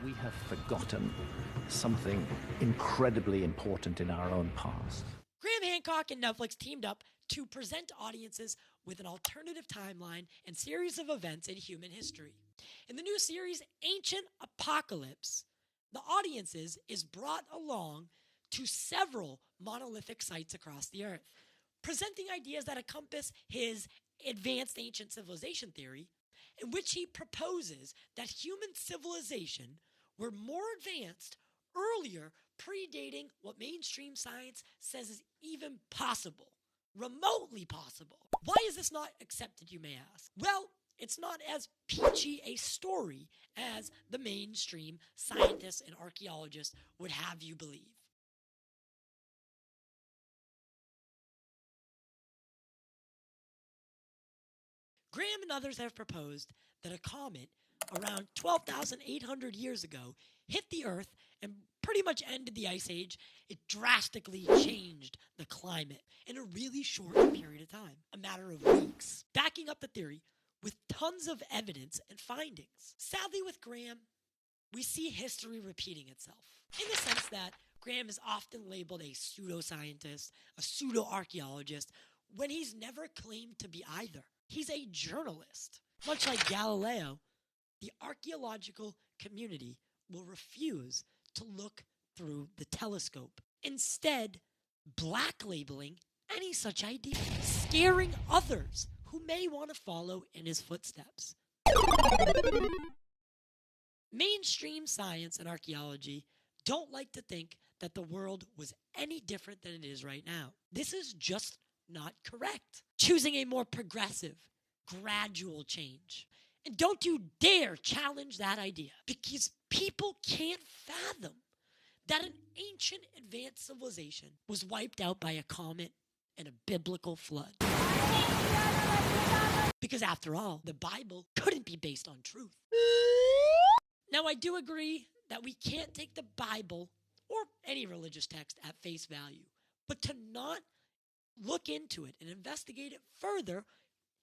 We have forgotten something incredibly important in our own past. Graham Hancock and Netflix teamed up to present audiences with an alternative timeline and series of events in human history. In the new series, Ancient Apocalypse, the audiences is brought along to several monolithic sites across the earth, presenting ideas that encompass his advanced ancient civilization theory, in which he proposes that human civilization were more advanced earlier, predating what mainstream science says is even possible, remotely possible. Why is this not accepted, you may ask? Well, it's not as peachy a story as the mainstream scientists and archaeologists would have you believe. Graham and others have proposed that a comet around 12,800 years ago hit the Earth and pretty much ended the Ice Age. It drastically changed the climate in a really short period of time, a matter of weeks, backing up the theory with tons of evidence and findings. Sadly, with Graham, we see history repeating itself, in the sense that Graham is often labeled a pseudoscientist, a pseudo-archaeologist, when he's never claimed to be either. He's a journalist. Much like Galileo, the archaeological community will refuse to look through the telescope, instead black labeling any such idea, scaring others who may want to follow in his footsteps. Mainstream science and archaeology don't like to think that the world was any different than it is right now. This is just not correct. Choosing a more progressive, gradual change. And don't you dare challenge that idea, because people can't fathom that an ancient advanced civilization was wiped out by a comet and a biblical flood. Because after all, the Bible couldn't be based on truth. Now, I do agree that we can't take the Bible or any religious text at face value, but to not look into it and investigate it further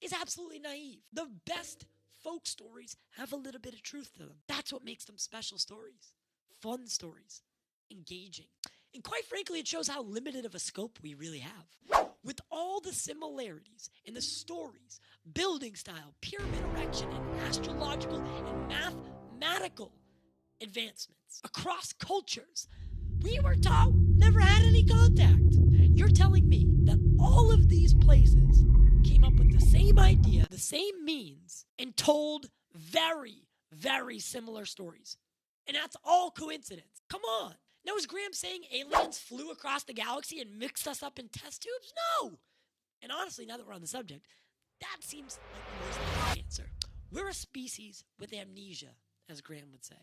is absolutely naive. The best folk stories have a little bit of truth to them. That's what makes them special stories, fun stories, engaging. And quite frankly, it shows how limited of a scope we really have. With all the similarities in the stories, building style, pyramid erection, and astrological and mathematical advancements across cultures, we were taught never had any contact. You're telling me that all of these places came up with the same idea, the same means, and told very, very similar stories. And that's all coincidence. Come on. Now, is Graham saying aliens flew across the galaxy and mixed us up in test tubes? No. And honestly, now that we're on the subject, that seems like the most likely answer. We're a species with amnesia, as Graham would say.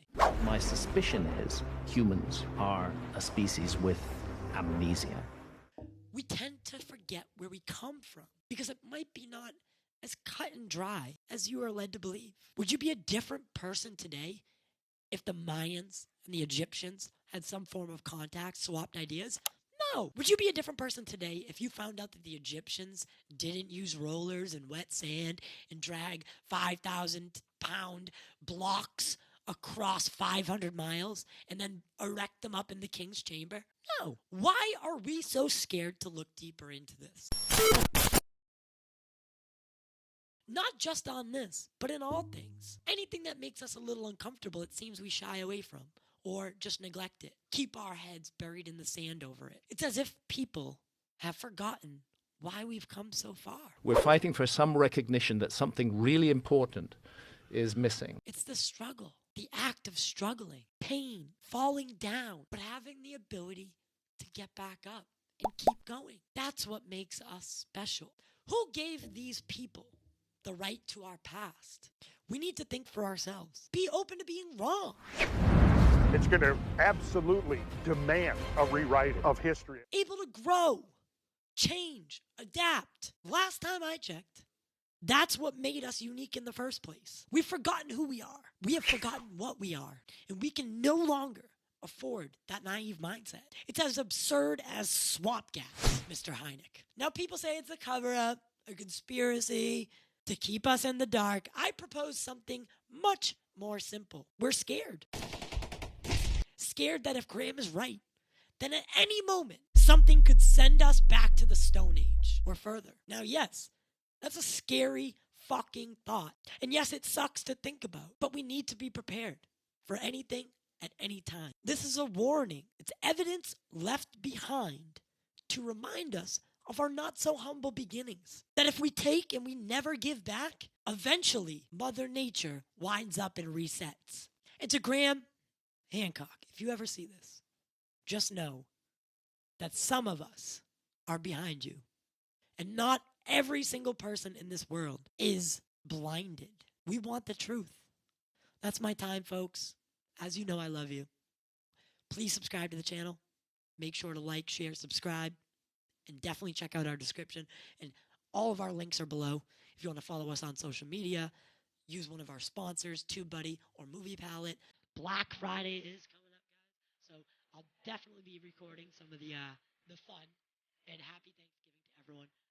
My suspicion is humans are a species with amnesia. We tend to forget where we come from because it might be not as cut and dry as you are led to believe. Would you be a different person today if the Mayans and the Egyptians had some form of contact, swapped ideas? No. Would you be a different person today if you found out that the Egyptians didn't use rollers and wet sand and drag 5,000-pound blocks across 500 miles and then erect them up in the king's chamber? No. Why are we so scared to look deeper into this? Not just on this, but in all things. Anything that makes us a little uncomfortable, it seems we shy away from or just neglect it. Keep our heads buried in the sand over it. It's as if people have forgotten why we've come so far. We're fighting for some recognition that something really important is missing. It's the struggle, the act of struggling, pain, falling down, but having the ability to get back up and keep going. That's what makes us special. Who gave these people the right to our past? We need to think for ourselves. Be open to being wrong. It's going to absolutely demand a rewriting of history. Able to grow, change, adapt. Last time I checked, that's what made us unique in the first place. We've forgotten who we are. We have forgotten what we are. And we can no longer afford that naive mindset. It's as absurd as swamp gas, Mr. Hynek. Now people say it's a cover-up, a conspiracy to keep us in the dark. I propose something much more simple. We're scared. scared that if Graham is right, then at any moment, something could send us back to the Stone Age or further. Now, yes, that's a scary fucking thought. And yes, it sucks to think about, but we need to be prepared for anything at any time. This is a warning. It's evidence left behind to remind us of our not so humble beginnings. That if we take and we never give back, eventually Mother Nature winds up and resets. And to Graham Hancock, if you ever see this, just know that some of us are behind you. And not every single person in this world is blinded. We want the truth. That's my time, folks. As you know, I love you. Please subscribe to the channel. Make sure to like, share, subscribe, and definitely check out our description. And all of our links are below. If you want to follow us on social media, use one of our sponsors, TubeBuddy or Movie Palette. Black Friday is coming up, guys. So I'll definitely be recording some of the fun. And happy Thanksgiving to everyone.